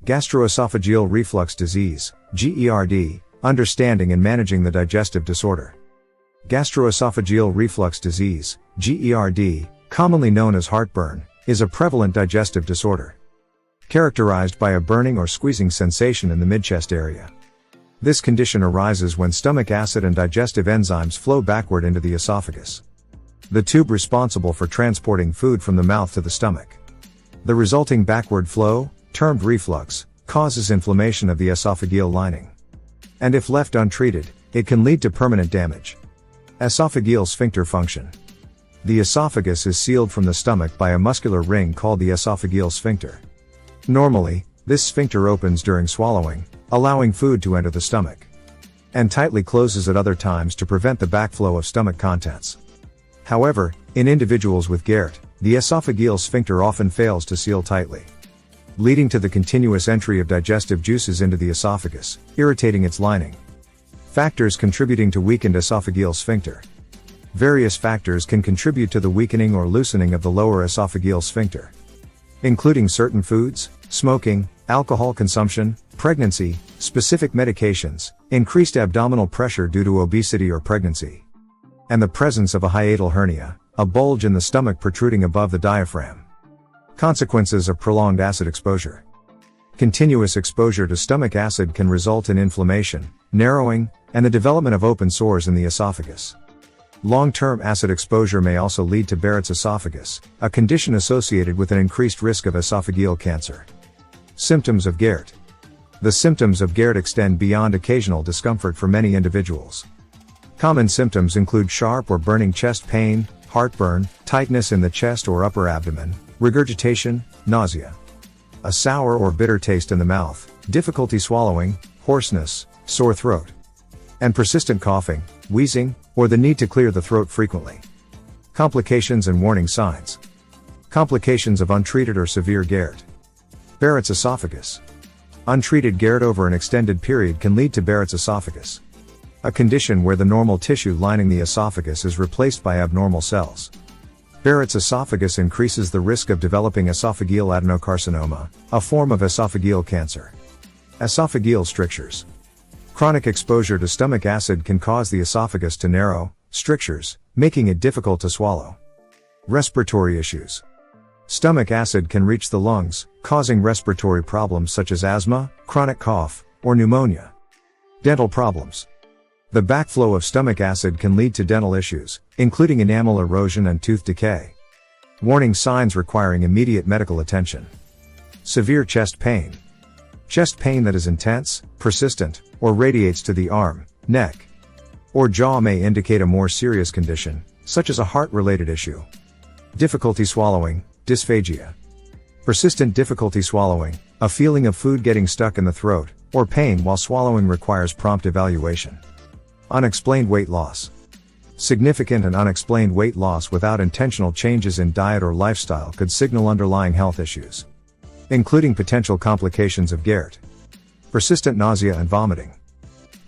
Gastroesophageal Reflux Disease, GERD, understanding and managing the digestive disorder. Gastroesophageal reflux disease, GERD, commonly known as heartburn, is a prevalent digestive disorder. Characterized by a burning or squeezing sensation in the mid-chest area. This condition arises when stomach acid and digestive enzymes flow backward into the esophagus. The tube responsible for transporting food from the mouth to the stomach. The resulting backward flow, termed reflux, causes inflammation of the esophageal lining. And if left untreated, it can lead to permanent damage. Esophageal sphincter function. The esophagus is sealed from the stomach by a muscular ring called the esophageal sphincter. Normally, this sphincter opens during swallowing, allowing food to enter the stomach. And tightly closes at other times to prevent the backflow of stomach contents. However, in individuals with GERD, the esophageal sphincter often fails to seal tightly, leading to the continuous entry of digestive juices into the esophagus, irritating its lining. Factors contributing to weakened esophageal sphincter. Various factors can contribute to the weakening or loosening of the lower esophageal sphincter, including certain foods, smoking, alcohol consumption, pregnancy, specific medications, increased abdominal pressure due to obesity or pregnancy, and the presence of a hiatal hernia, a bulge in the stomach protruding above the diaphragm. Consequences of prolonged acid exposure. Continuous exposure to stomach acid can result in inflammation, narrowing, and the development of open sores in the esophagus. Long-term acid exposure may also lead to Barrett's esophagus, a condition associated with an increased risk of esophageal cancer. Symptoms of GERD. The symptoms of GERD extend beyond occasional discomfort for many individuals. Common symptoms include sharp or burning chest pain, heartburn, tightness in the chest or upper abdomen, regurgitation, nausea, a sour or bitter taste in the mouth, difficulty swallowing, hoarseness, sore throat, and persistent coughing, wheezing, or the need to clear the throat frequently. Complications and warning signs. Complications of untreated or severe GERD. Barrett's esophagus. Untreated GERD over an extended period can lead to Barrett's esophagus, a condition where the normal tissue lining the esophagus is replaced by abnormal cells. Barrett's esophagus increases the risk of developing esophageal adenocarcinoma, a form of esophageal cancer. Esophageal strictures. Chronic exposure to stomach acid can cause the esophagus to narrow, strictures, making it difficult to swallow. Respiratory issues. Stomach acid can reach the lungs, causing respiratory problems such as asthma, chronic cough, or pneumonia. Dental problems. The backflow of stomach acid can lead to dental issues, including enamel erosion and tooth decay. Warning signs requiring immediate medical attention. Severe chest pain. Chest pain that is intense, persistent, or radiates to the arm, neck, or jaw may indicate a more serious condition, such as a heart-related issue. Difficulty swallowing, dysphagia. Persistent difficulty swallowing, a feeling of food getting stuck in the throat, or pain while swallowing requires prompt evaluation. Unexplained weight loss. Significant and unexplained weight loss without intentional changes in diet or lifestyle could signal underlying health issues, including potential complications of GERD. Persistent nausea and vomiting.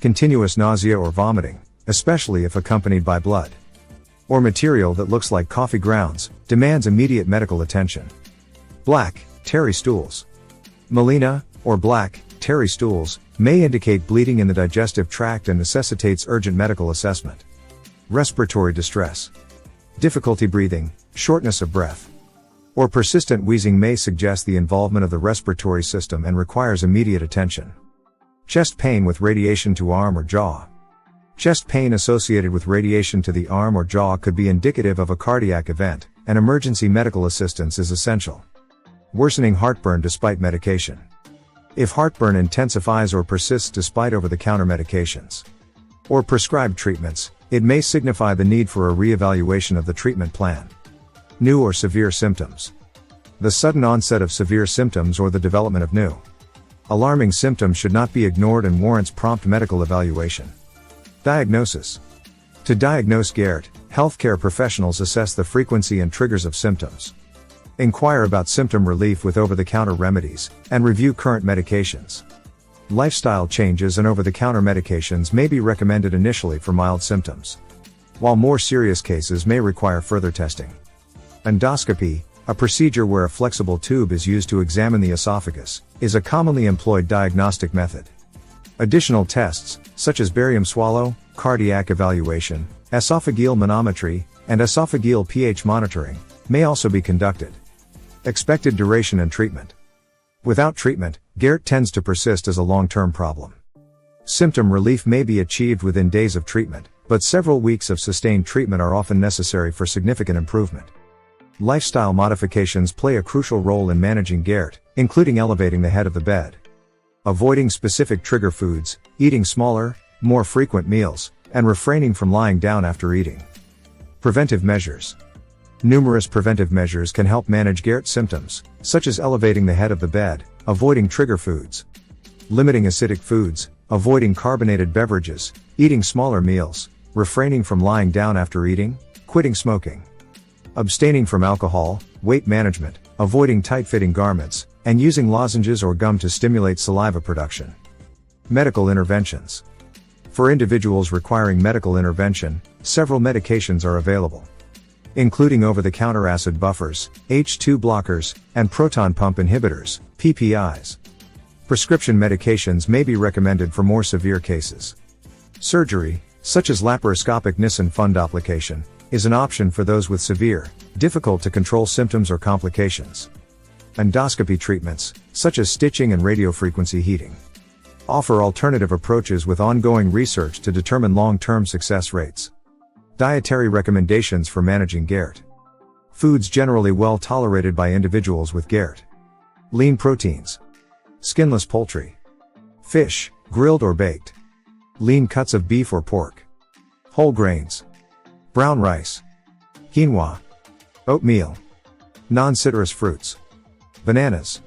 Continuous nausea or vomiting, especially if accompanied by blood or material that looks like coffee grounds, demands immediate medical attention. Black, tarry stools. Melena, or black, tarry stools, may indicate bleeding in the digestive tract and necessitates urgent medical assessment. Respiratory distress. Difficulty breathing, shortness of breath, or persistent wheezing may suggest the involvement of the respiratory system and requires immediate attention. Chest pain with radiation to arm or jaw. Chest pain associated with radiation to the arm or jaw could be indicative of a cardiac event, and emergency medical assistance is essential. Worsening heartburn despite medication. If heartburn intensifies or persists despite over-the-counter medications or prescribed treatments, it may signify the need for a re-evaluation of the treatment plan. New or severe symptoms. The sudden onset of severe symptoms or the development of new alarming symptoms should not be ignored and warrants prompt medical evaluation. Diagnosis. To diagnose GERD, healthcare professionals assess the frequency and triggers of symptoms, inquire about symptom relief with over-the-counter remedies, and review current medications. Lifestyle changes and over-the-counter medications may be recommended initially for mild symptoms, while more serious cases may require further testing. Endoscopy, a procedure where a flexible tube is used to examine the esophagus, is a commonly employed diagnostic method. Additional tests, such as barium swallow, cardiac evaluation, esophageal manometry, and esophageal pH monitoring, may also be conducted. Expected duration and treatment. Without treatment, GERD tends to persist as a long-term problem. Symptom relief may be achieved within days of treatment, but several weeks of sustained treatment are often necessary for significant improvement. Lifestyle modifications play a crucial role in managing GERD, including elevating the head of the bed. Avoiding specific trigger foods, eating smaller, more frequent meals, and refraining from lying down after eating. Preventive measures. Numerous preventive measures can help manage GERD symptoms, such as elevating the head of the bed, avoiding trigger foods, limiting acidic foods, avoiding carbonated beverages, eating smaller meals, refraining from lying down after eating, quitting smoking, abstaining from alcohol, weight management, avoiding tight-fitting garments, and using lozenges or gum to stimulate saliva production. Medical interventions. For individuals requiring medical intervention, several medications are available, including over-the-counter acid buffers, H2 blockers, and proton pump inhibitors, PPIs. Prescription medications may be recommended for more severe cases. Surgery, such as laparoscopic Nissen fundoplication, is an option for those with severe, difficult to control symptoms or complications. Endoscopy treatments, such as stitching and radiofrequency heating, offer alternative approaches with ongoing research to determine long-term success rates. Dietary recommendations for managing GERD. Foods generally well tolerated by individuals with GERD. Lean proteins. Skinless poultry. Fish, grilled or baked. Lean cuts of beef or pork. Whole grains. Brown rice. Quinoa. Oatmeal. Non-citrus fruits. Bananas.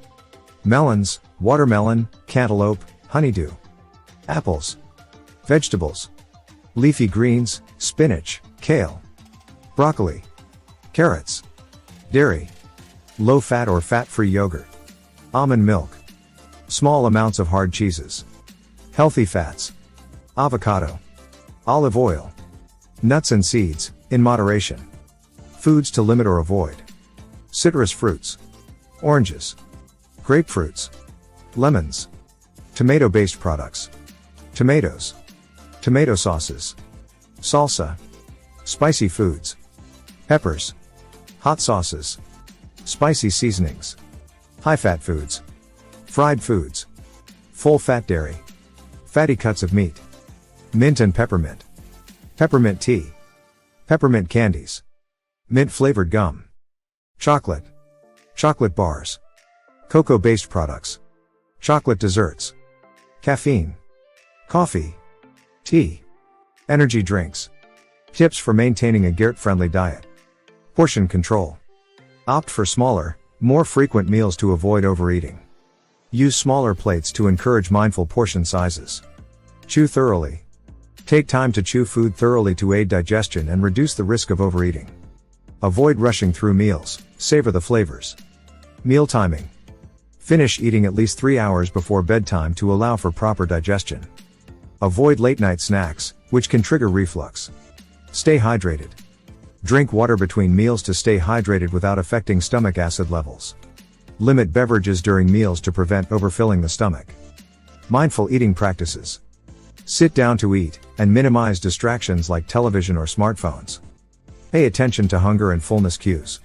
Melons, watermelon, cantaloupe, honeydew. Apples. Vegetables. Leafy greens, spinach, kale. Broccoli. Carrots. Dairy. Low-fat or fat-free yogurt. Almond milk. Small amounts of hard cheeses. Healthy fats. Avocado. Olive oil. Nuts and seeds, in moderation. Foods to limit or avoid. Citrus fruits. Oranges. Grapefruits. Lemons. Tomato-based products. Tomatoes. Tomato sauces. Salsa. Spicy foods. Peppers. Hot sauces. Spicy seasonings. High-fat foods. Fried foods. Full-fat dairy. Fatty cuts of meat. Mint and peppermint. Peppermint tea. Peppermint candies. Mint-flavored gum. Chocolate. Chocolate bars. Cocoa-based products. Chocolate desserts. Caffeine. Coffee. Tea. Energy drinks. Tips for maintaining a GERD-friendly diet. Portion control. Opt for smaller, more frequent meals to avoid overeating. Use smaller plates to encourage mindful portion sizes. Chew thoroughly. Take time to chew food thoroughly to aid digestion and reduce the risk of overeating. Avoid rushing through meals, savor the flavors. Meal timing. Finish eating at least 3 hours before bedtime to allow for proper digestion. Avoid late-night snacks, which can trigger reflux. Stay hydrated. Drink water between meals to stay hydrated without affecting stomach acid levels. Limit beverages during meals to prevent overfilling the stomach. Mindful eating practices. Sit down to eat, and minimize distractions like television or smartphones. Pay attention to hunger and fullness cues.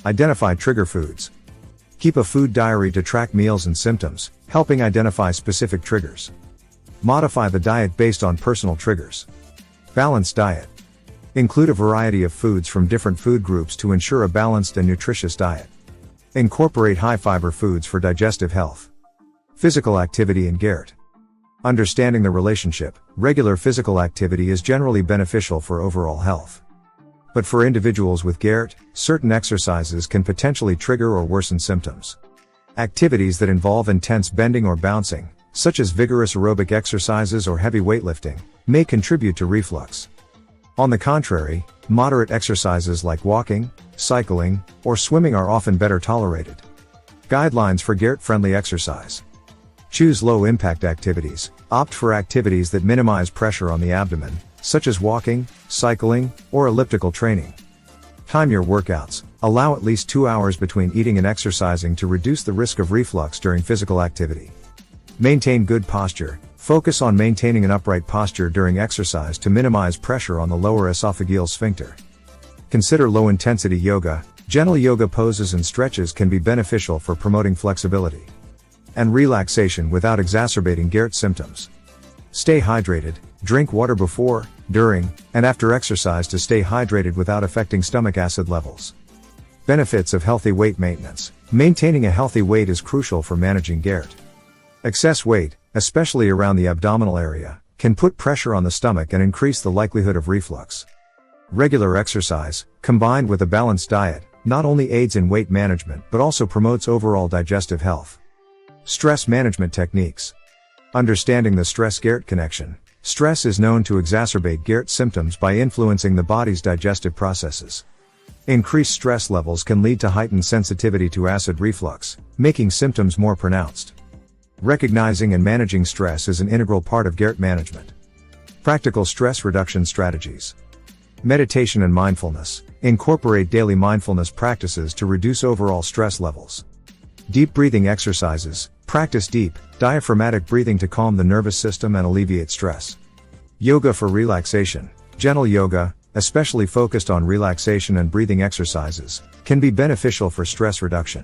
Identify trigger foods. Keep a food diary to track meals and symptoms, helping identify specific triggers. Modify the diet based on personal triggers. Balanced diet. Include a variety of foods from different food groups to ensure a balanced and nutritious diet. Incorporate high-fiber foods for digestive health. Physical activity and GERD. Understanding the relationship, regular physical activity is generally beneficial for overall health. But for individuals with GERD, certain exercises can potentially trigger or worsen symptoms. Activities that involve intense bending or bouncing, such as vigorous aerobic exercises or heavy weightlifting, may contribute to reflux. On the contrary, moderate exercises like walking, cycling, or swimming are often better tolerated. Guidelines for GERD-friendly exercise. Choose low-impact activities. Opt for activities that minimize pressure on the abdomen, such as walking, cycling, or elliptical training. Time your workouts. Allow at least 2 hours between eating and exercising to reduce the risk of reflux during physical activity. Maintain good posture. Focus on maintaining an upright posture during exercise to minimize pressure on the lower esophageal sphincter. Consider low-intensity yoga. Gentle yoga poses and stretches can be beneficial for promoting flexibility and relaxation without exacerbating GERD symptoms. Stay hydrated. Drink water before, during, and after exercise to stay hydrated without affecting stomach acid levels. Benefits of healthy weight maintenance. Maintaining a healthy weight is crucial for managing GERD. Excess weight, especially around the abdominal area, can put pressure on the stomach and increase the likelihood of reflux. Regular exercise, combined with a balanced diet, not only aids in weight management but also promotes overall digestive health. Stress management techniques. Understanding the stress-GERD connection. Stress is known to exacerbate GERD symptoms by influencing the body's digestive processes. Increased stress levels can lead to heightened sensitivity to acid reflux, making symptoms more pronounced. Recognizing and managing stress is an integral part of GERD management. Practical stress reduction strategies. Meditation and mindfulness. Incorporate daily mindfulness practices to reduce overall stress levels. Deep breathing exercises. Practice deep, diaphragmatic breathing to calm the nervous system and alleviate stress. Yoga for relaxation. Gentle yoga, especially focused on relaxation and breathing exercises, can be beneficial for stress reduction.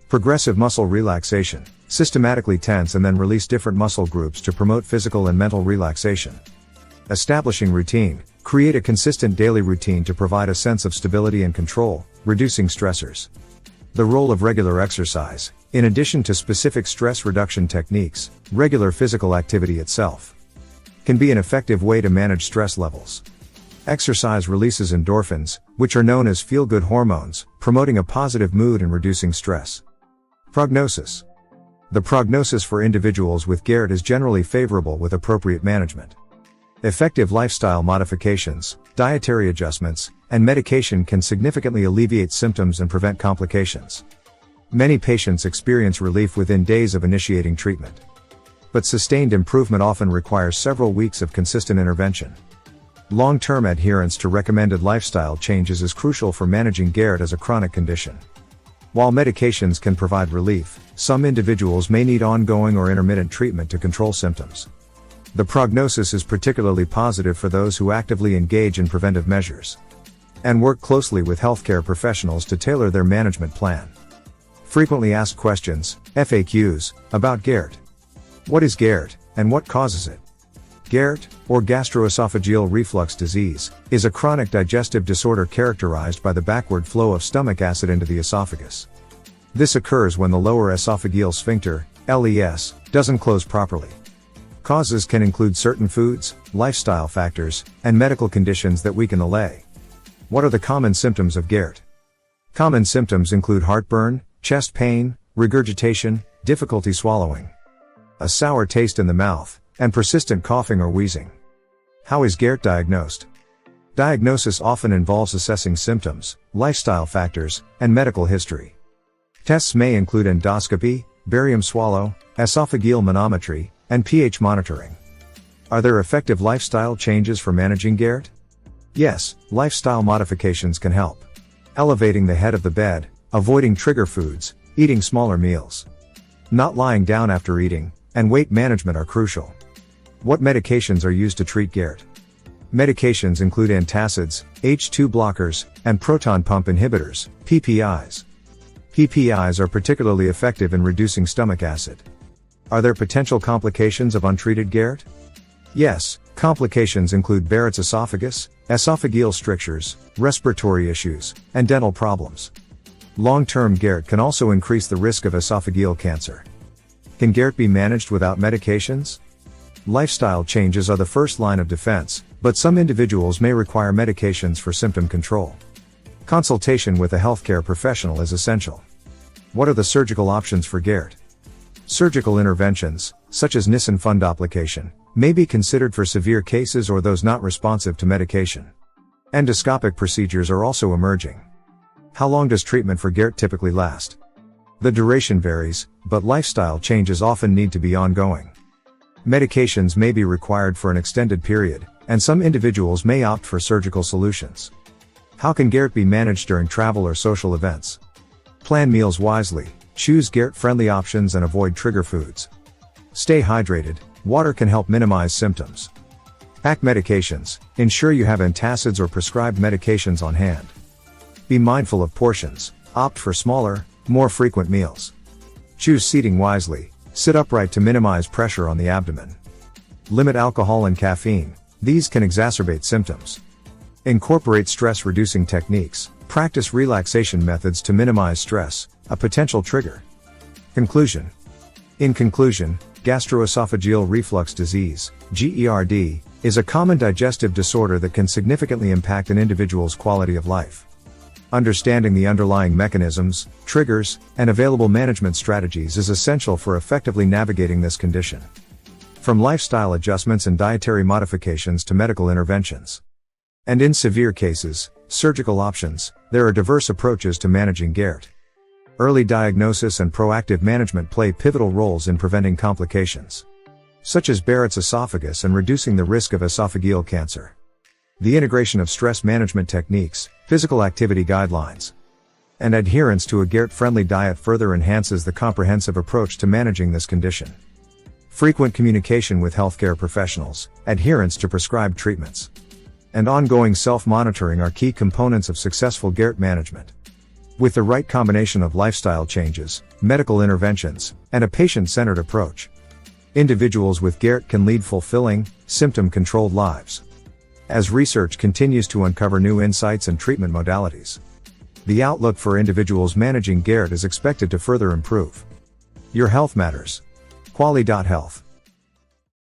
Progressive muscle relaxation. Systematically tense and then release different muscle groups to promote physical and mental relaxation. Establishing routine. Create a consistent daily routine to provide a sense of stability and control, reducing stressors. The role of regular exercise. In addition to specific stress reduction techniques, regular physical activity itself can be an effective way to manage stress levels. Exercise releases endorphins, which are known as feel-good hormones, promoting a positive mood and reducing stress. Prognosis. The prognosis for individuals with GERD is generally favorable with appropriate management. Effective lifestyle modifications, dietary adjustments, and medication can significantly alleviate symptoms and prevent complications. Many patients experience relief within days of initiating treatment. But sustained improvement often requires several weeks of consistent intervention. Long-term adherence to recommended lifestyle changes is crucial for managing GERD as a chronic condition. While medications can provide relief, some individuals may need ongoing or intermittent treatment to control symptoms. The prognosis is particularly positive for those who actively engage in preventive measures and work closely with healthcare professionals to tailor their management plan. Frequently asked questions, FAQs, about GERD. What is GERD, and what causes it? GERD, or gastroesophageal reflux disease, is a chronic digestive disorder characterized by the backward flow of stomach acid into the esophagus. This occurs when the lower esophageal sphincter, LES, doesn't close properly. Causes can include certain foods, lifestyle factors, and medical conditions that weaken the LES. What are the common symptoms of GERD? Common symptoms include heartburn, chest pain, regurgitation, difficulty swallowing, a sour taste in the mouth, and persistent coughing or wheezing. How is GERD diagnosed? Diagnosis often involves assessing symptoms, lifestyle factors, and medical history. Tests may include endoscopy, barium swallow, esophageal manometry, and pH monitoring. Are there effective lifestyle changes for managing GERD? Yes, lifestyle modifications can help. Elevating the head of the bed, avoiding trigger foods, eating smaller meals, not lying down after eating, and weight management are crucial. What medications are used to treat GERD? Medications include antacids, H2 blockers, and proton pump inhibitors, PPIs. PPIs are particularly effective in reducing stomach acid. Are there potential complications of untreated GERD? Yes, complications include Barrett's esophagus, esophageal strictures, respiratory issues, and dental problems. Long-term GERD can also increase the risk of esophageal cancer. Can GERD be managed without medications? Lifestyle changes are the first line of defense, but some individuals may require medications for symptom control. Consultation with a healthcare professional is essential. What are the surgical options for GERD? Surgical interventions, such as Nissen fundoplication, may be considered for severe cases or those not responsive to medication. Endoscopic procedures are also emerging. How long does treatment for GERD typically last? The duration varies, but lifestyle changes often need to be ongoing. Medications may be required for an extended period, and some individuals may opt for surgical solutions. How can GERD be managed during travel or social events? Plan meals wisely, choose GERD-friendly options and avoid trigger foods. Stay hydrated, water can help minimize symptoms. Pack medications, ensure you have antacids or prescribed medications on hand. Be mindful of portions, opt for smaller, more frequent meals. Choose seating wisely, sit upright to minimize pressure on the abdomen. Limit alcohol and caffeine, these can exacerbate symptoms. Incorporate stress-reducing techniques, practice relaxation methods to minimize stress, a potential trigger. Conclusion. In conclusion, gastroesophageal reflux disease, GERD, is a common digestive disorder that can significantly impact an individual's quality of life. Understanding the underlying mechanisms, triggers, and available management strategies is essential for effectively navigating this condition. From lifestyle adjustments and dietary modifications to medical interventions. And in severe cases, surgical options, there are diverse approaches to managing GERD. Early diagnosis and proactive management play pivotal roles in preventing complications, such as Barrett's esophagus and reducing the risk of esophageal cancer. The integration of stress management techniques, physical activity guidelines, and adherence to a GERD-friendly diet further enhances the comprehensive approach to managing this condition. Frequent communication with healthcare professionals, adherence to prescribed treatments, and ongoing self-monitoring are key components of successful GERD management. With the right combination of lifestyle changes, medical interventions, and a patient-centered approach, individuals with GERD can lead fulfilling, symptom-controlled lives. As research continues to uncover new insights and treatment modalities, the outlook for individuals managing GERD is expected to further improve. Your health matters. Quali.health